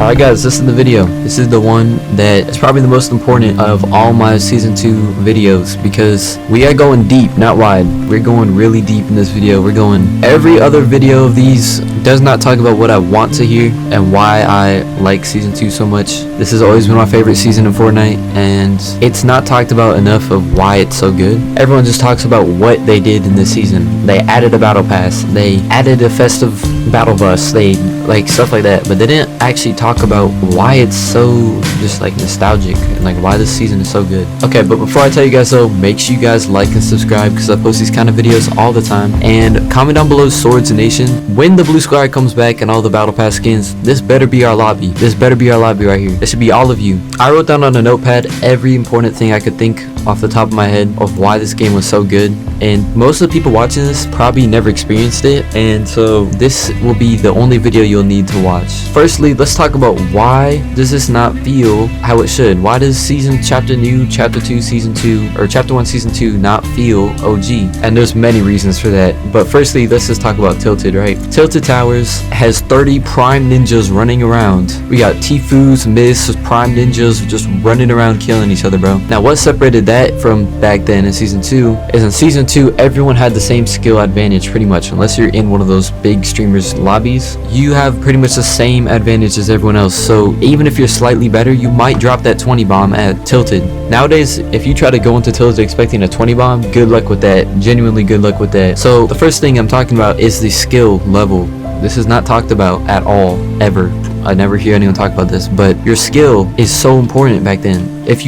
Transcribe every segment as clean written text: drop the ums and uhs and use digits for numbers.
Alright guys, this is the video. This is the one that is probably the most important of all my season 2 videos because we are going deep, not wide. We're going really deep in this video. We're going every other video of these does not talk about what I want to hear and why I like season 2 so much. This has always been my favorite season in Fortnite and it's not talked about enough of why it's so good. Everyone just talks about what they did in this season. They added a battle pass, they added a festive battle bus, they like stuff like that, but they didn't actually talk about why it's so just like nostalgic and like why this season is so good. Okay, but before I tell you guys though, make sure you guys like and subscribe because I post these kind of videos all the time, and comment down below Swords Nation when the blue Squire comes back and all the battle pass skins. This better be our lobby. This better be our lobby right here. This should be all of you. I wrote down on a notepad every important thing I could think off the top of my head of why this game was so good, and most of the people watching this probably never experienced it, and so this will be the only video you'll need to watch. Firstly, let's talk about why does this not feel how it should. Why does chapter 2 season 2 or chapter 1 season 2 not feel OG? And there's many reasons for that, but firstly let's just talk about Tilted, right? Tilted Towers has 30 prime ninjas running around. We got Tifu's, Mist, prime ninjas just running around killing each other, bro. Now what separated that from back then in season 2 is in season 2 everyone had the same skill advantage pretty much. Unless you're in one of those big streamers lobbies, you have pretty much the same advantage as everyone else. So even if you're slightly better, you might drop that 20 bomb at Tilted. Nowadays if you try to go into Tilted expecting a 20 bomb, good luck with that. Genuinely good luck with that. So the first thing I'm talking about is the skill level. This is not talked about at all, ever. I never hear anyone talk about this, but your skill is so important back then. If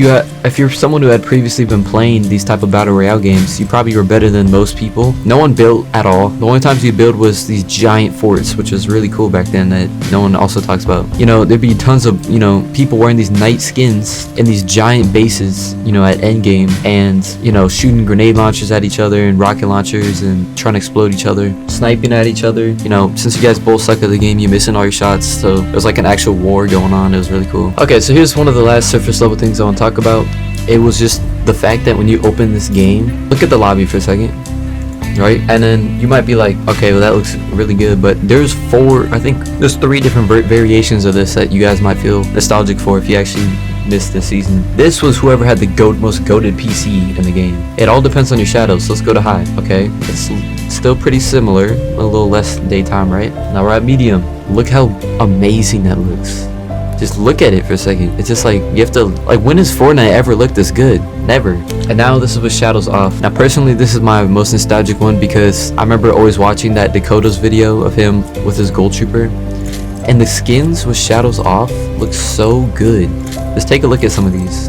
you're someone who had previously been playing these type of battle royale games, you probably were better than most people. No one built at all. The only times you build was these giant forts, which was really cool back then that no one also talks about. You know, there'd be tons of, you know, people wearing these knight skins in these giant bases, you know, at endgame, and, you know, shooting grenade launchers at each other and rocket launchers and trying to explode each other, sniping at each other. You know, since you guys both suck at the game, you're missing all your shots, so it was like an actual war going on. It was really cool. Okay, so here's one of the last surface level things I want to talk about. It was just the fact that when you open this game, look at the lobby for a second, right? And then you might be like, okay, well that looks really good, but there's there's 3 different variations of this that you guys might feel nostalgic for if you actually missed this season. This was whoever had the most goated PC in the game. It all depends on your shadows, so let's go to high. Okay, it's still pretty similar, a little less daytime, right? Now we're at medium. Look how amazing that looks. Just look at it for a second. It's just like, you have to, like, when has Fortnite ever looked this good? Never. And now this is with shadows off. Now personally this is my most nostalgic one because I remember always watching that Dakota's video of him with his gold trooper, and the skins with shadows off look so good. Just take a look at some of these.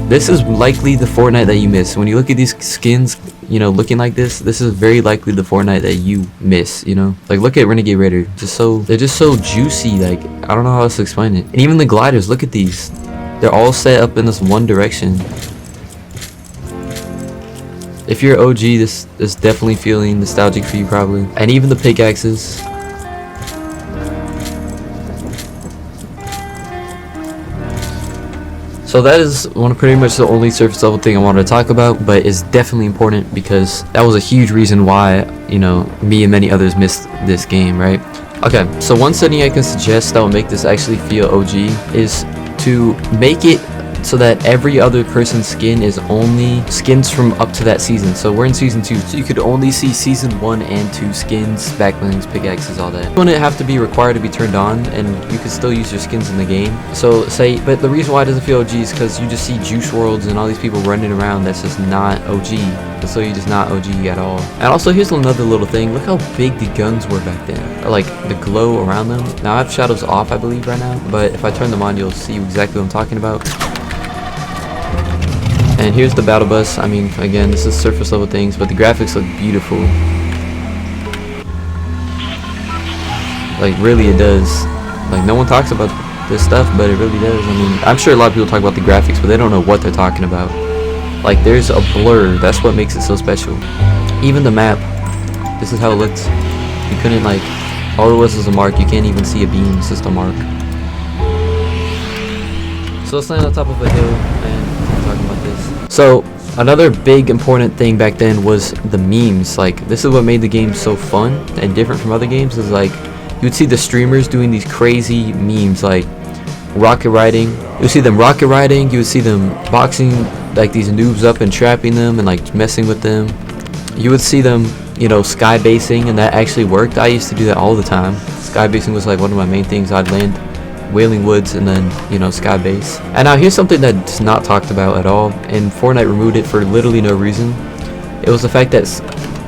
This is likely the Fortnite that you miss. When you look at these skins, you know, looking like this is very likely the Fortnite that you miss, you know? Like, look at Renegade Raider. They're just so juicy. Like, I don't know how else to explain it. And even the gliders, look at these. They're all set up in this one direction. If you're OG, this is definitely feeling nostalgic for you probably. And even the pickaxes. So that is pretty much the only surface level thing I wanted to talk about, but it's definitely important because that was a huge reason why, you know, me and many others missed this game, right? Okay, so one setting I can suggest that will make this actually feel OG is to make it so that every other person's skin is only skins from up to that season. So we're in season 2, so you could only see season 1 and 2 skins, backblings, pickaxes, all that. You wouldn't have to be required to be turned on, and you could still use your skins in the game. So but the reason why it doesn't feel OG is because you just see Juice Worlds and all these people running around. That's just not OG. And so you're just not OG at all. And also here's another little thing. Look how big the guns were back then. Like the glow around them. Now I have shadows off I believe right now, but if I turn them on you'll see exactly what I'm talking about. And here's the battle bus. I mean, again, this is surface level things, but the graphics look beautiful. Like, really it does. Like, no one talks about this stuff, but it really does. I mean, I'm sure a lot of people talk about the graphics, but they don't know what they're talking about. Like, there's a blur. That's what makes it so special. Even the map, this is how it looked. You couldn't, like, all it was a mark. You can't even see a beam. It's just a mark. So let's land on top of a hill and talking about this. So another big important thing back then was the memes. Like, this is what made the game so fun and different from other games, is like you would see the streamers doing these crazy memes like rocket riding. You would see them rocket riding, you would see them boxing like these noobs up and trapping them and like messing with them. You would see them, you know, sky basing, and that actually worked. I used to do that all the time. Sky basing was like one of my main things. I'd land Wailing Woods and then, you know, sky base. And now here's something that's not talked about at all, and Fortnite removed it for literally no reason. It was the fact that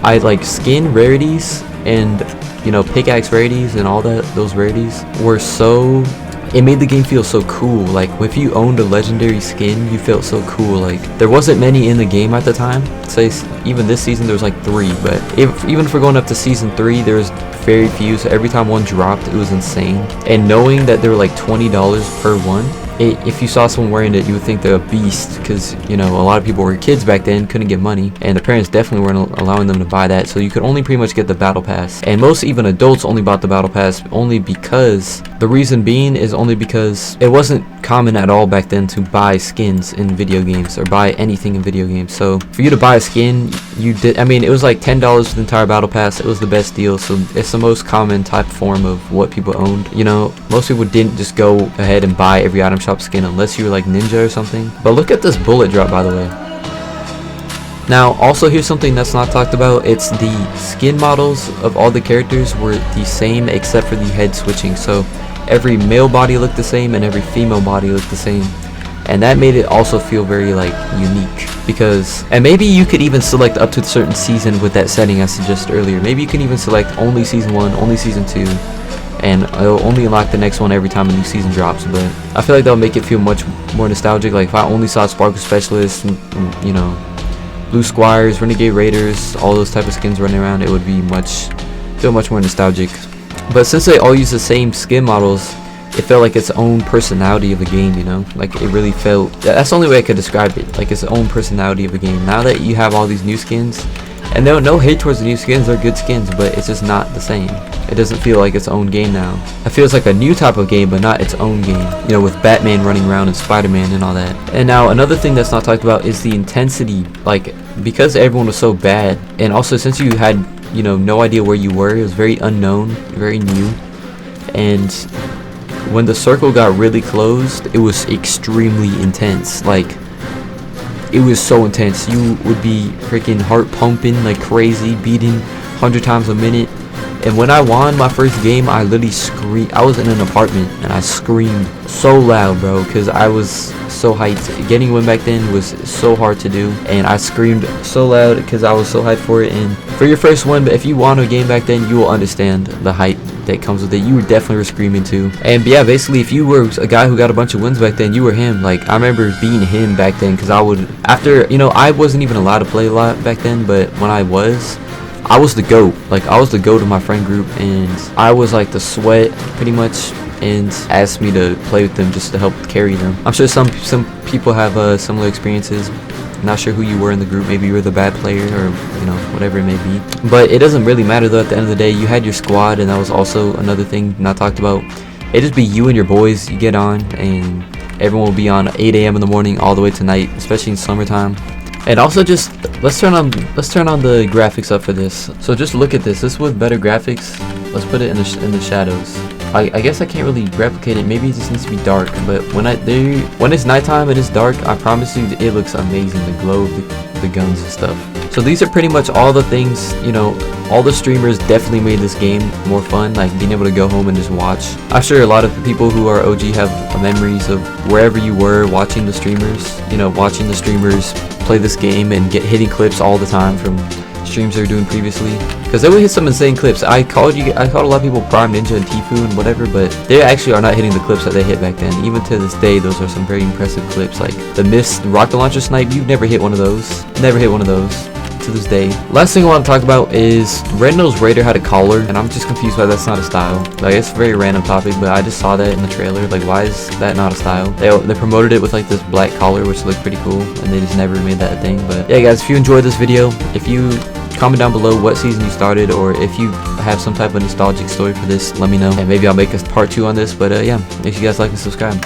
I like skin rarities and, you know, pickaxe rarities and all that, those rarities were so, it made the game feel so cool. Like if you owned a legendary skin, you felt so cool. Like there wasn't many in the game at the time. Say even this season there was like 3, but even if we're going up to season 3, there was very few. So every time one dropped, it was insane. And knowing that they were like $20 per one, if you saw someone wearing it, you would think they're a beast, because, you know, a lot of people were kids back then, couldn't get money, and the parents definitely weren't allowing them to buy that, so you could only pretty much get the battle pass. And most even adults only bought the battle pass only because, the reason being is only because it wasn't common at all back then to buy skins in video games or buy anything in video games. So for you to buy a skin, you did, I mean, it was like $10 for the entire battle pass. It was the best deal, so it's the most common type form of what people owned. You know, most people didn't just go ahead and buy every item shop skin unless you were like Ninja or something. But look at this bullet drop, by the way. Now also, here's something that's not talked about. It's the skin models of all the characters were the same except for the head switching. So every male body looked the same and every female body looked the same, and that made it also feel very like unique. Because, and maybe you could even select up to a certain season with that setting I suggested earlier. Maybe you can even select only season 1, only season 2, and it'll only unlock the next one every time a new season drops. But I feel like that'll make it feel much more nostalgic. Like if I only saw Sparkle Specialists, you know, Blue Squires, Renegade Raiders, all those type of skins running around, it would be feel much more nostalgic. But since they all use the same skin models, it felt like its own personality of a game, you know? Like it really felt, that's the only way I could describe it, like its own personality of a game. Now that you have all these new skins, and no hate towards the new skins, they're good skins, but it's just not the same. It doesn't feel like its own game now. It feels like a new type of game, but not its own game, you know, with Batman running around and Spider-Man and all that. And now another thing that's not talked about is the intensity. Like, because everyone was so bad, and also since you had, you know, no idea where you were, it was very unknown, very new, and when the circle got really closed, it was extremely intense. Like, it was so intense. You would be freaking heart pumping like crazy, beating 100 times a minute. And when I won my first game, I literally screamed. I was in an apartment and I screamed so loud, bro, because I was so hyped. Getting win back then was so hard to do, and I screamed so loud because I was so hyped for it. And for your first win, but if you won a game back then, you will understand the hype that comes with it. You definitely were screaming too. And yeah, basically, if you were a guy who got a bunch of wins back then, you were him. Like, I remember being him back then, because I would, after, you know, I wasn't even allowed to play a lot back then, but when I was the GOAT. Like, I was the GOAT of my friend group, and I was like the sweat pretty much, and asked me to play with them just to help carry them. I'm sure some people have similar experiences. Not sure who you were in the group. Maybe you were the bad player, or, you know, whatever it may be. But it doesn't really matter though. At the end of the day, you had your squad, and that was also another thing not talked about. It'd just be you and your boys. You get on, and everyone will be on 8 a.m. in the morning all the way to night, especially in summertime. And also, just let's turn on the graphics up for this. So just look at this. This with better graphics. Let's put it in the shadows. I guess I can't really replicate it. Maybe it just needs to be dark. But when it's nighttime and it's dark, I promise you it looks amazing. The glow of the guns and stuff. So these are pretty much all the things, you know, all the streamers definitely made this game more fun, like being able to go home and just watch. I'm sure a lot of the people who are OG have memories of wherever you were watching the streamers, you know, watching the streamers play this game and hitting clips all the time from streams they were doing previously, because they would hit some insane clips. I called a lot of people Prime Ninja and Tifu and whatever, but they actually are not hitting the clips that they hit back then. Even to this day, those are some very impressive clips, like the missed rocket launcher snipe. You've never hit one of those. Never hit one of those to this day. Last thing I want to talk about is Red Nose Raider had a collar, and I'm just confused why that's not a style. Like, it's a very random topic, but I just saw that in the trailer. Like, why is that not a style? They promoted it with like this black collar, which looked pretty cool, and they just never made that a thing. But yeah, guys, if you enjoyed this video, if you comment down below what season you started, or if you have some type of nostalgic story for this, let me know, and maybe I'll make a part 2 on this. But yeah, if you guys like and subscribe.